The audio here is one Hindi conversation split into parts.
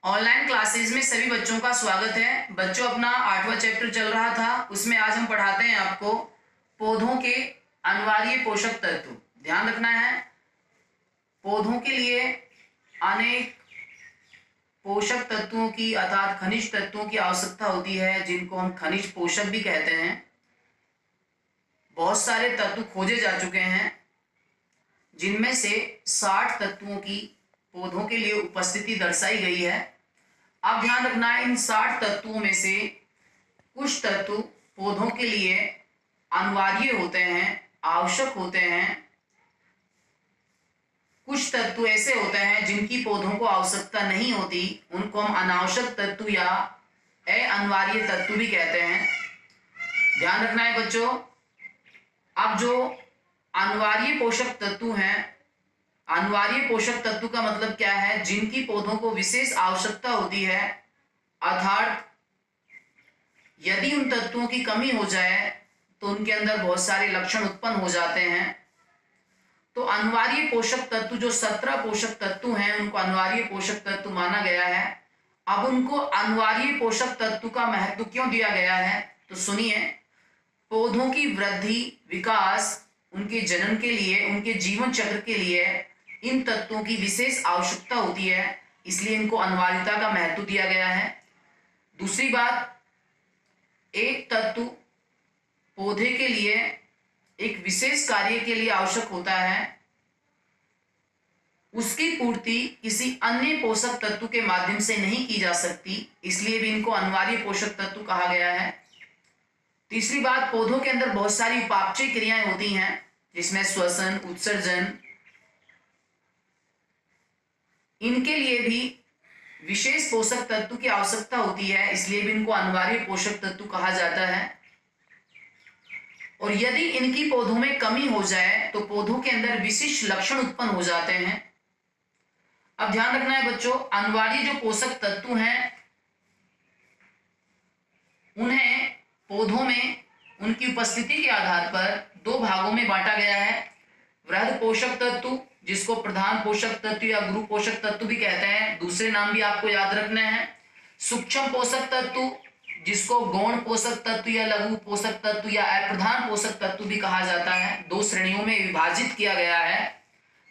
ऑनलाइन क्लासेस में सभी बच्चों का स्वागत है। बच्चों, अपना 8वां चैप्टर चल रहा था, उसमें आज हम पढ़ाते हैं आपको पौधों के अनिवार्य पोषक तत्व। ध्यान रखना है, पौधों के लिए अनेक पोषक तत्वों की अर्थात खनिज तत्वों की आवश्यकता होती है, जिनको हम खनिज पोषक भी कहते हैं। बहुत सारे तत्व खोजे जा चुके हैं, जिनमें से 60 तत्वों की पौधों के लिए उपस्थिति दर्शाई गई है। अब ध्यान रखना है, इन 60 तत्वों में से कुछ तत्व पौधों के लिए अनिवार्य होते हैं, आवश्यक होते हैं। कुछ तत्व ऐसे होते हैं जिनकी पौधों को आवश्यकता नहीं होती, उनको हम अनावश्यक तत्व या अनिवार्य तत्व भी कहते हैं। ध्यान रखना है बच्चों। अब जो अनिवार्य पोषक तत्व हैं, अनिवार्य पोषक तत्व का मतलब क्या है? जिनकी पौधों को विशेष आवश्यकता होती है, अर्थात यदि उन तत्वों की कमी हो जाए तो उनके अंदर बहुत सारे लक्षण उत्पन्न हो जाते हैं। तो अनिवार्य पोषक तत्व जो 17 पोषक तत्व हैं, उनको अनिवार्य पोषक तत्व माना गया है। अब उनको अनिवार्य पोषक तत्व का महत्व क्यों दिया गया है, तो सुनिए। पौधों की वृद्धि, विकास, उनके जनन के लिए, उनके जीवन चक्र के लिए इन तत्वों की विशेष आवश्यकता होती है, इसलिए इनको अनिवार्यता का महत्व दिया गया है। दूसरी बात, एक तत्व पौधे के लिए एक विशेष कार्य के लिए आवश्यक होता है, उसकी पूर्ति किसी अन्य पोषक तत्व के माध्यम से नहीं की जा सकती, इसलिए भी इनको अनिवार्य पोषक तत्व कहा गया है। तीसरी बात, पौधों के अंदर बहुत सारी उपापचय क्रियाएं होती हैं, जिसमें श्वसन, उत्सर्जन, इनके लिए भी विशेष पोषक तत्व की आवश्यकता होती है, इसलिए भी इनको अनिवार्य पोषक तत्व कहा जाता है। और यदि इनकी पौधों में कमी हो जाए तो पौधों के अंदर विशिष्ट लक्षण उत्पन्न हो जाते हैं। अब ध्यान रखना है बच्चों, अनिवार्य जो पोषक तत्व हैं, उन्हें पौधों में उनकी उपस्थिति के आधार पर दो भागों में बांटा गया है। वृहद पोषक तत्व, जिसको प्रधान पोषक तत्व या गुरु पोषक तत्व भी कहते हैं, दूसरे नाम भी आपको याद रखने हैं। सूक्ष्म पोषक तत्व, जिसको गौण पोषक तत्व या लघु पोषक तत्व या अप्रधान पोषक तत्व भी कहा जाता है। दो श्रेणियों में विभाजित किया गया है।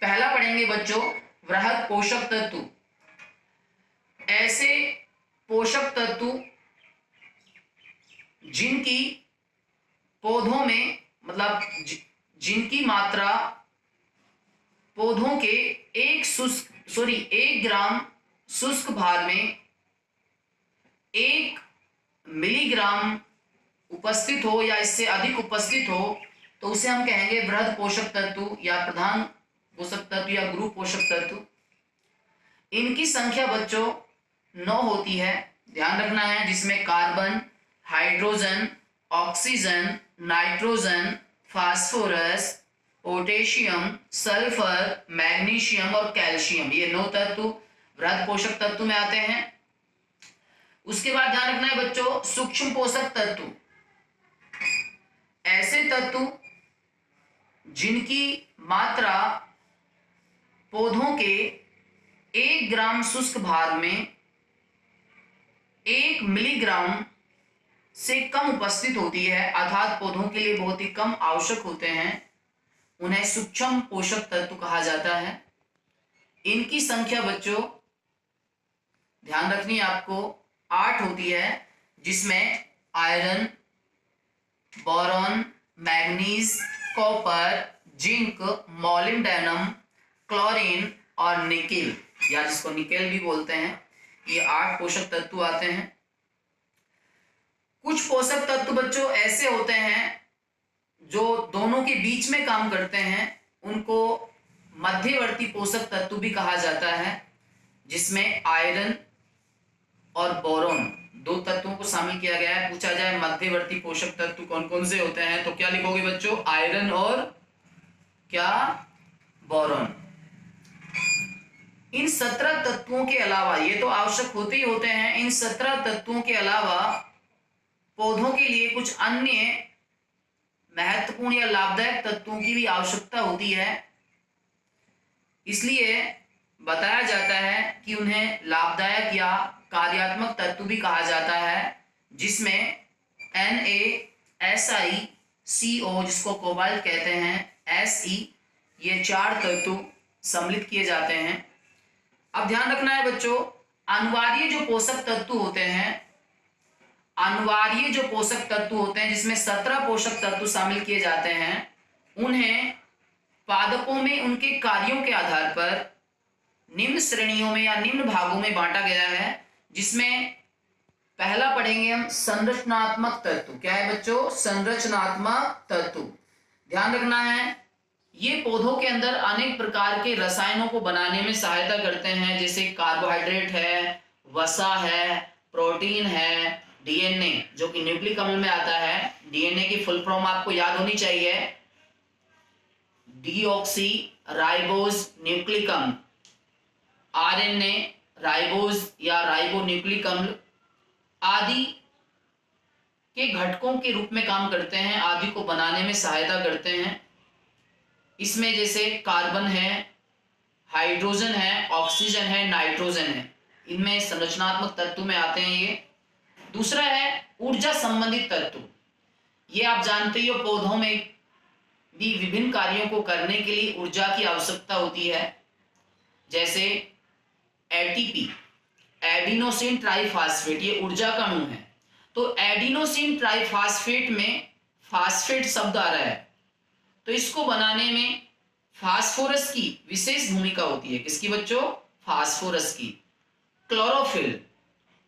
पहला पढ़ेंगे बच्चों, वृहद पोषक तत्व। ऐसे पोषक तत्व जिनकी पौधों में जिनकी मात्रा पौधों के 1 ग्राम शुष्क भार में 1 मिलीग्राम उपस्थित हो या इससे अधिक उपस्थित हो, तो उसे हम कहेंगे वृहद पोषक तत्व या प्रधान पोषक तत्व या गुरु पोषक तत्व। इनकी संख्या बच्चों 9 होती है, ध्यान रखना है, जिसमें carbon, hydrogen, oxygen, nitrogen, phosphorus, potassium, sulphur, magnesium और कैल्शियम, ये 9 तत्व वृहद पोषक तत्व में आते हैं। उसके बाद ध्यान रखना है बच्चों, सूक्ष्म पोषक तत्व। ऐसे तत्व जिनकी मात्रा पौधों के 1 ग्राम शुष्क भार में 1 मिलीग्राम से कम उपस्थित होती है, अर्थात पौधों के लिए बहुत ही कम आवश्यक होते हैं, उन्हें सूक्ष्म पोषक तत्व कहा जाता है। इनकी संख्या बच्चों ध्यान रखनी है आपको, 8 होती है, जिसमें iron, boron, manganese, copper, zinc, molybdenum, chlorine और निकेल, या जिसको निकेल भी बोलते हैं, ये 8 पोषक तत्व आते हैं। कुछ पोषक तत्व बच्चों ऐसे होते हैं जो दोनों के बीच में काम करते हैं, उनको मध्यवर्ती पोषक तत्व भी कहा जाता है, जिसमें आयरन और बोरॉन 2 तत्वों को शामिल किया गया है। पूछा जाए मध्यवर्ती पोषक तत्व कौन कौन से होते हैं, तो क्या लिखोगे बच्चों? आयरन और क्या? बोरॉन। इन 17 तत्वों के अलावा, ये तो आवश्यक होते ही होते हैं, इन 17 तत्वों के अलावा पौधों के लिए कुछ अन्य महत्वपूर्ण या लाभदायक तत्वों की भी आवश्यकता होती है। इसलिए बताया जाता है कि उन्हें लाभदायक या कार्यात्मक तत्व भी कहा जाता है, जिसमें NaSiCO जिसको कोबाल्ट कहते हैं, Se, ये 4 तत्व सम्मिलित किए जाते हैं। अब ध्यान रखना है बच्चों, अनिवार्य जो पोषक तत्व होते हैं, अनिवार्य जो पोषक तत्व होते हैं जिसमें 17 पोषक तत्व शामिल किए जाते हैं, उन्हें पादपों में उनके कार्यों के आधार पर निम्न श्रेणियों में या निम्न भागों में बांटा गया है, जिसमें पहला पढ़ेंगे हम संरचनात्मक तत्व। क्या है बच्चों? संरचनात्मक तत्व। ध्यान रखना है, ये पौधों के अंदर अनेक प्रकार के रसायनों को बनाने में सहायता करते हैं, जैसे कार्बोहाइड्रेट है, वसा है, प्रोटीन है, डीएनए जो कि न्यूक्लिक अम्ल में आता है। डीएनए की फुल फॉर्म आपको याद होनी चाहिए, डीऑक्सी राइबोज न्यूक्लिक अम्ल। आरएनए राइबोज या राइबो न्यूक्लिक अम्ल आदि के घटकों के रूप में काम करते हैं, आदि को बनाने में सहायता करते हैं। इसमें जैसे कार्बन है, हाइड्रोजन है, ऑक्सीजन है, नाइट्रोजन है, इनमें संरचनात्मक तत्व में आते हैं ये। दूसरा है ऊर्जा संबंधित तत्व। ये आप जानते ही हो, पौधों में भी विभिन्न कार्यों को करने के लिए ऊर्जा की आवश्यकता होती है, जैसे एटीपी एडिनोसिन ट्राइफॉस्फेट, ये ऊर्जा का अणु है। तो एडिनोसिन ट्राइफॉस्फेट में फास्फेट शब्द आ रहा है, तो इसको बनाने में फास्फोरस की विशेष भूमिका होती है। किसकी बच्चों? फास्फोरस की। क्लोरोफिल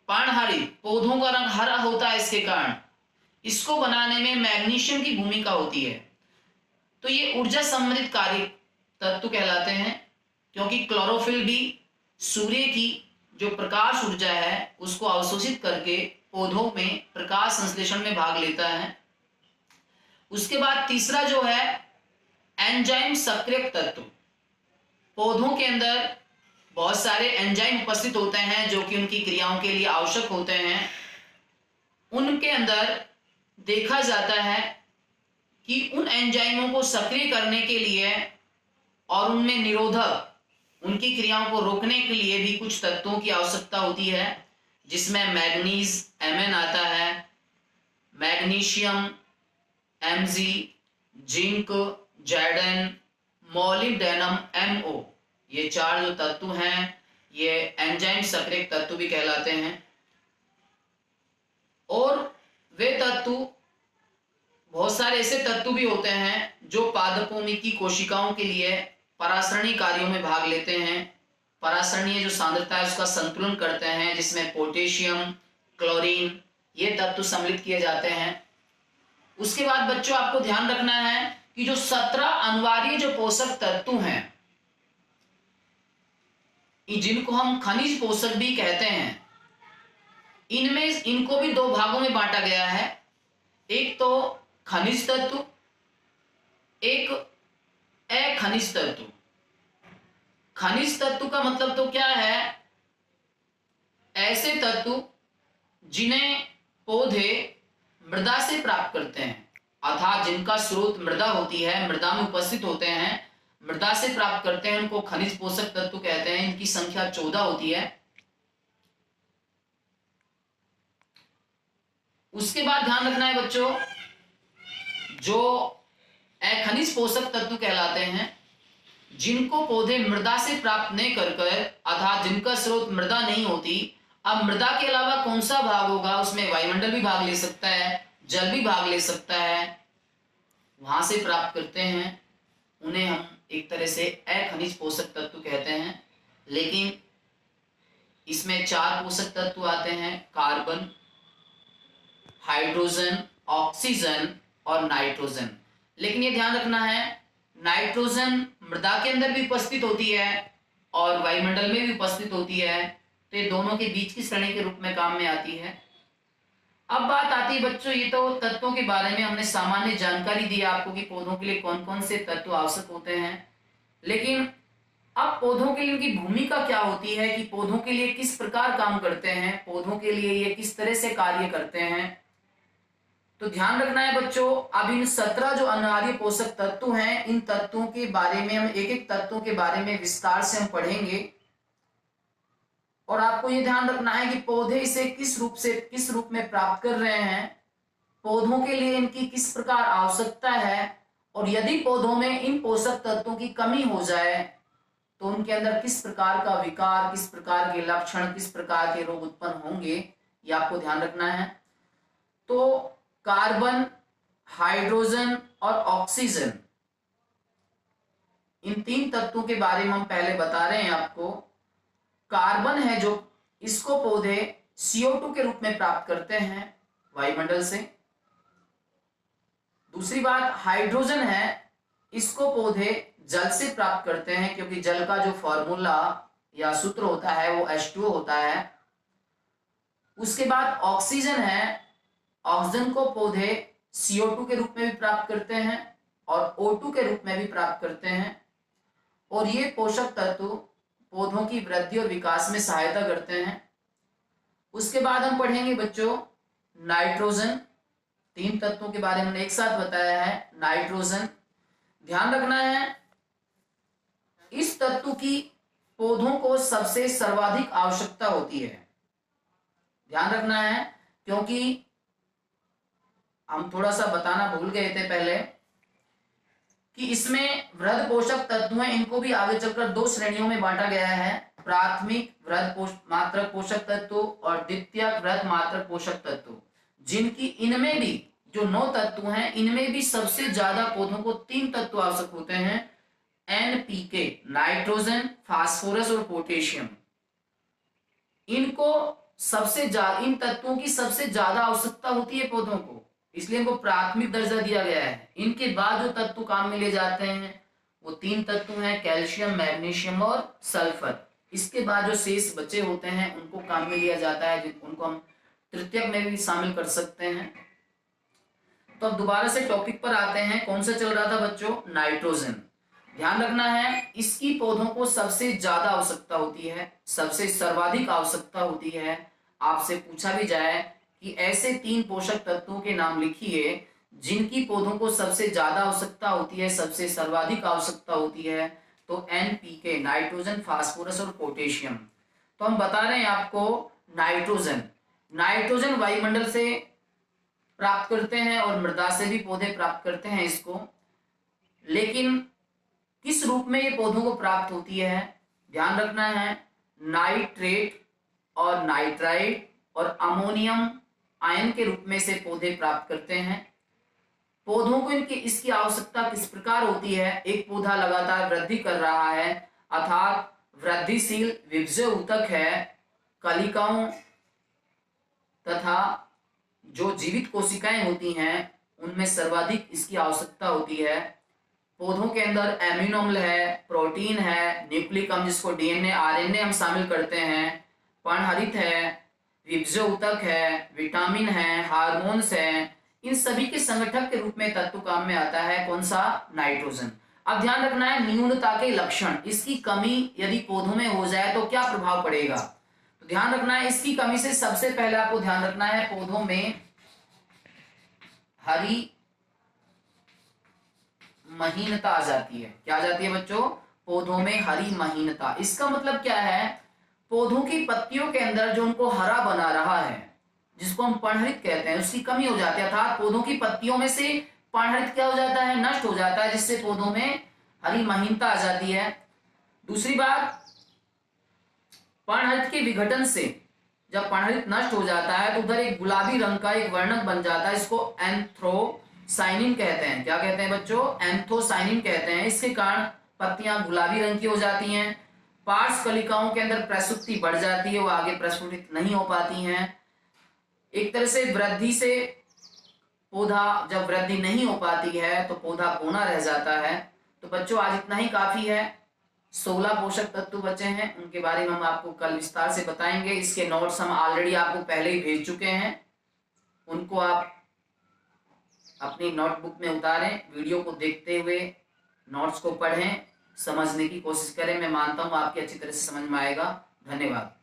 पर्णहरित, पौधों का रंग हरा होता है, इसके कारण इसको बनाने में मैग्नीशियम की भूमिका होती है। तो ये ऊर्जा संबंधित कार्य तत्व कहलाते हैं, क्योंकि क्लोरोफिल भी सूर्य की जो प्रकाश ऊर्जा है उसको अवशोषित करके पौधों में प्रकाश संश्लेषण में भाग लेता है। उसके बाद तीसरा जो है एंजाइम सक्रियक तत्व। पौधों के अंदर बहुत सारे एंजाइम उपस्थित होते हैं जो कि उनकी क्रियाओं के लिए आवश्यक होते हैं। उनके अंदर देखा जाता है कि उन एंजाइमों को सक्रिय करने के लिए और उनमें निरोधक, उनकी क्रियाओं को रोकने के लिए भी कुछ तत्वों की आवश्यकता होती है, जिसमें मैग्नीज Mn आता है, magnesium Mg, zinc Zn, molybdenum Mo, ये 4 जो तत्व हैं ये एंजाइम सक्रियक तत्व भी कहलाते हैं। और वे तत्व, बहुत सारे ऐसे तत्व भी होते हैं जो पादपों की कोशिकाओं के लिए परासरणी कार्यों में भाग लेते हैं। परासरणीय जो सांद्रता है उसका संतुलन करते हैं, जिसमें पोटेशियम, क्लोरीन ये तत्व सम्मिलित किए जाते हैं। उसके बाद बच्चों आपको ध्यान रखना है कि जो 17 अनिवार्य जो पोषक तत्व हैं, जिनको हम खनिज पोषक भी कहते हैं, इनमें इनको भी 2 भागों में बांटा गया है। एक तो खनिज तत्व, एक अखनिज तत्व। खनिज तत्व का मतलब तो क्या है? ऐसे तत्व जिन्हें पौधे मृदा से प्राप्त करते हैं, अर्थात जिनका स्रोत मृदा होती है, मृदा में उपस्थित होते हैं, मृदा से प्राप्त करते हैं, उनको खनिज पोषक तत्व कहते हैं। इनकी संख्या 14 होती है। उसके बाद ध्यान रखना है बच्चों, जो अखनिज पोषक तत्व कहलाते हैं, जिनको पौधे मृदा से प्राप्त नहीं कर अर्थात जिनका स्रोत मृदा नहीं होती। अब मृदा के अलावा कौन सा भाग होगा? उसमें वायुमंडल भी भाग ले सकता है, जल भी भाग ले सकता है, वहां से प्राप्त करते हैं। उन्हें हम एक तरह से अखनिज पोषक तत्व कहते हैं। लेकिन इसमें 4 पोषक तत्व आते हैं, कार्बन, हाइड्रोजन, ऑक्सीजन और नाइट्रोजन। लेकिन ये ध्यान रखना है, नाइट्रोजन मृदा के अंदर भी उपस्थित होती है और वायुमंडल में भी उपस्थित होती है, तो ये दोनों के बीच की श्रेणी के रूप में काम में आती है। अब बात आती है बच्चों, ये तो तत्वों के बारे में हमने सामान्य जानकारी दी आपको कि पौधों के लिए कौन कौन से तत्व आवश्यक होते हैं। लेकिन अब पौधों के लिए इनकी भूमिका क्या होती है, कि पौधों के लिए किस प्रकार काम करते हैं, पौधों के लिए ये किस तरह से कार्य करते हैं। तो ध्यान रखना है बच्चों, अब इन 17 जो अनिवार्य पोषक तत्व हैं, इन तत्वों के बारे में हम एक एक तत्वों के बारे में विस्तार से हम पढ़ेंगे। और आपको ये ध्यान रखना है कि पौधे इसे किस रूप में प्राप्त कर रहे हैं, पौधों के लिए इनकी किस प्रकार आवश्यकता है, और यदि पौधों में इन पोषक तत्वों की कमी हो जाए तो उनके अंदर किस प्रकार का विकार, किस प्रकार के लक्षण, किस प्रकार के रोग उत्पन्न होंगे, ये आपको ध्यान रखना है। तो कार्बन, हाइड्रोजन और ऑक्सीजन, इन तीन तत्वों के बारे में हम पहले बता रहे हैं आपको। कार्बन है जो, इसको पौधे CO2 के रूप में प्राप्त करते हैं वायुमंडल से। दूसरी बात, हाइड्रोजन है, इसको पौधे जल से प्राप्त करते हैं, क्योंकि जल का जो फॉर्मूला या सूत्र होता है वो H2O होता है। उसके बाद ऑक्सीजन है, ऑक्सीजन को पौधे CO2 के रूप में भी प्राप्त करते हैं और O2 के रूप में भी प्राप्त करते हैं, और ये पोषक तत्व पौधों की वृद्धि और विकास में सहायता करते हैं। उसके बाद हम पढ़ेंगे बच्चों नाइट्रोजन। तीन तत्वों के बारे में एक साथ बताया है। नाइट्रोजन, ध्यान रखना है इस तत्व की पौधों को सबसे सर्वाधिक आवश्यकता होती है। ध्यान रखना है, क्योंकि हम थोड़ा सा बताना भूल गए थे पहले कि इसमें वृहद पोषक तत्व हैं, इनको भी आगे चलकर दो श्रेणियों में बांटा गया है। प्राथमिक वृहद मात्रक पोषक तत्व और द्वितीयक वृहद मात्रक पोषक तत्व, जिनकी इनमें भी जो 9 तत्व हैं, इनमें भी सबसे ज्यादा पौधों को 3 तत्व आवश्यक होते हैं। NPK, नाइट्रोजन, फास्फोरस और पोटेशियम। इनको इन तत्वों की सबसे ज्यादा आवश्यकता होती है पौधों को, इसलिए इनको प्राथमिक दर्जा दिया गया है। इनके बाद जो तत्व काम में लिए जाते हैं वो 3 तत्व हैं, कैल्शियम, मैग्नीशियम और सल्फर। इसके बाद जो शेष बचे होते हैं उनको काम में लिया जाता है, उनको हम तृतीयक में भी शामिल कर सकते हैं। तो अब दोबारा से टॉपिक पर आते हैं। कौन सा चल रहा था बच्चों? नाइट्रोजन। ध्यान रखना है इसकी पौधों को सबसे ज्यादा आवश्यकता होती है, सबसे सर्वाधिक आवश्यकता होती है। आपसे पूछा भी जाए कि ऐसे 3 पोषक तत्वों के नाम लिखिए जिनकी पौधों को सबसे ज्यादा आवश्यकता होती है, सबसे सर्वाधिक आवश्यकता होती है, तो NPK, नाइट्रोजन, फास्फोरस और पोटेशियम। तो हम बता रहे हैं आपको नाइट्रोजन वायुमंडल से प्राप्त करते हैं और मृदा से भी पौधे प्राप्त करते हैं इसको, लेकिन किस रूप में ये पौधों को प्राप्त होती है? ध्यान रखना है, नाइट्रेट और नाइट्राइट और अमोनियम आयन के रूप में से पौधे प्राप्त करते हैं। पौधों को इसकी आवश्यकता किस प्रकार होती है? एक पौधा लगातार वृद्धि कर रहा है अर्थात वृद्धिशील विभज्य ऊतक है, कलिकाओं तथा जो जीवित कोशिकाएं होती हैं उनमें सर्वाधिक इसकी आवश्यकता होती है। पौधों के अंदर एमिनो अम्ल है, प्रोटीन है, न्यूक्लिक अम्ल जिसको DNA, RNA हम शामिल करते हैं, पर्णहरित है, विभज्य ऊतक है, विटामिन है, हार्मोन्स है। इन सभी के संगठक के रूप में तत्व काम में आता है। कौन सा? नाइट्रोजन। अब ध्यान रखना है न्यूनता के लक्षण, इसकी कमी यदि पौधों में हो जाए तो क्या प्रभाव पड़ेगा? तो ध्यान रखना है इसकी कमी से सबसे पहले आपको ध्यान रखना है पौधों में हरी महीनता आ जाती है। क्या आ जाती है बच्चों? पौधों में हरी महीनता। इसका मतलब क्या है? पौधों की पत्तियों के अंदर जो उनको हरा बना रहा है, जिसको हम पर्णहरित कहते हैं, उसकी कमी हो जाती है, अर्थात पौधों की पत्तियों में से पर्णहरित क्या हो जाता है? नष्ट हो जाता है, जिससे पौधों में हरी महीनता आ जाती है। दूसरी बात, पर्णहरित के विघटन से जब पर्णहरित नष्ट हो जाता है तो उधर एक गुलाबी रंग का एक वर्णक बन जाता है, इसको एंथ्रोसाइनिन कहते हैं। क्या कहते हैं बच्चों? एंथोसाइनिन कहते हैं। इसके कारण पत्तियां गुलाबी रंग की हो जाती हैं। पार्श्व कलिकाओं के अंदर प्रसुप्ति बढ़ जाती है, वो आगे प्रस्फुटित नहीं हो पाती हैं। एक तरह से वृद्धि से पौधा जब वृद्धि नहीं हो पाती है तो पौधा कोना रह जाता है। तो बच्चों आज इतना ही काफी है। 16 पोषक तत्व बचे हैं, उनके बारे में हम आपको कल विस्तार से बताएंगे। इसके नोट्स हम ऑलरेडी आपको पहले ही भेज चुके हैं, उनको आप अपनी नोटबुक में उतारें, वीडियो को देखते हुए नोट्स को पढ़ें, समझने की कोशिश करें। मैं मानता हूं आपकी अच्छी तरह से समझ में आएगा। धन्यवाद।